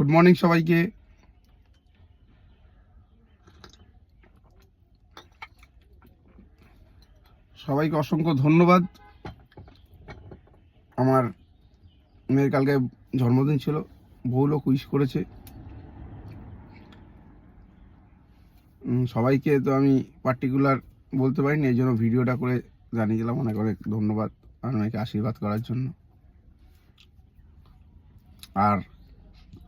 Good morning সবাইকে। সবাইকে অসংখ্য ধন্যবাদ। আমার মেয়ের কালকে জন্মদিন ছিল, বহু লোক উইশ করেছে। সবাইকে তো আমি পার্টিকুলার বলতে পারিনি, এই জন্য ভিডিওটা করে জানিয়ে দিলাম। অনেক অনেক ধন্যবাদ আপনাকে আশীর্বাদ করার জন্য। আর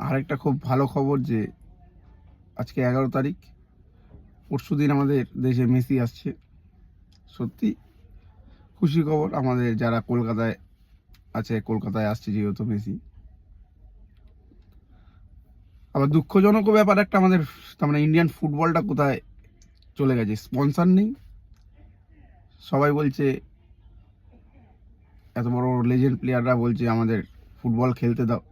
আরেকটা খুব ভালো খবর যে আজকে 11 তারিখ, পরশু দিন আমাদের দেশে মেসি আসছে। সত্যি খুশি খবর আমাদের যারা কলকাতায় আছে, কলকাতায় আসছে যেহেতু মেসি। আবার দুঃখজনক ব্যাপার একটা, আমাদের তার মানে ইন্ডিয়ান ফুটবলটা কোথায় চলে গেছে, স্পন্সর নেই। সবাই বলছে, এত বড় লেজেন্ড প্লেয়াররা বলছে আমাদের ফুটবল খেলতে দাও।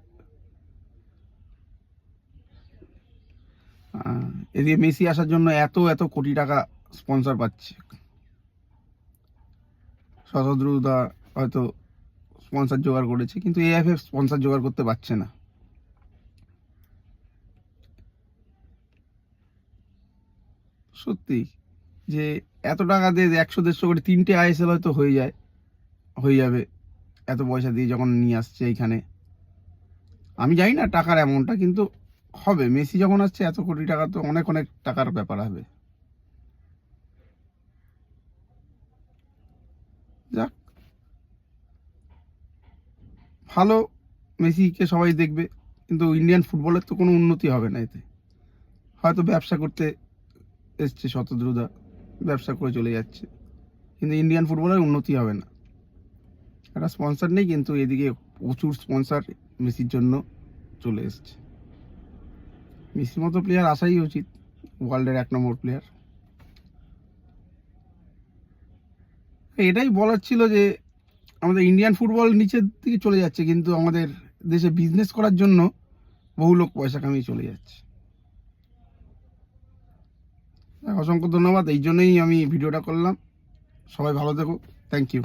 এদিকে মেসি আসার জন্য এত এত কোটি টাকা স্পন্সর পাচ্ছে। শতদ্রুদা হয়তো স্পন্সর জোগাড় করেছে, কিন্তু এএফএফ স্পন্সর জোগাড় করতে পারছে না। সত্যি যে এত টাকা দিয়ে 100-150 কোটি, 3টে আইএসএল হয়তো হয়ে যাবে এত পয়সা দিয়ে যখন নিয়ে আসছে এইখানে। আমি জানি না টাকার অ্যামাউন্টটা, কিন্তু হবে। মেসি যখন আসছে এত কোটি টাকা তো অনেক অনেক টাকার ব্যাপার হবে। যাক, ভালো, মেসিকে সবাই দেখবে, কিন্তু ইন্ডিয়ান ফুটবলের তো কোনো উন্নতি হবে না এতে। হয়তো ব্যবসা করতে এসছে শতদ্রুদা, ব্যবসা করে চলে যাচ্ছে, কিন্তু ইন্ডিয়ান ফুটবলের উন্নতি হবে না। একটা স্পন্সর নেই, কিন্তু এদিকে প্রচুর স্পন্সর মেসির জন্য চলে এসছে। মেসির মতো প্লেয়ার আসাই উচিত, ওয়ার্ল্ডের 1 নম্বর প্লেয়ার। এটাই বলার ছিল যে আমাদের ইন্ডিয়ান ফুটবল নিচের দিকে চলে যাচ্ছে, কিন্তু আমাদের দেশে বিজনেস করার জন্য বহু লোক পয়সা কামিয়ে চলে যাচ্ছে। অসংখ্য ধন্যবাদ, এই জন্যই আমি ভিডিওটা করলাম। সবাই ভালো থেকো, থ্যাংক ইউ।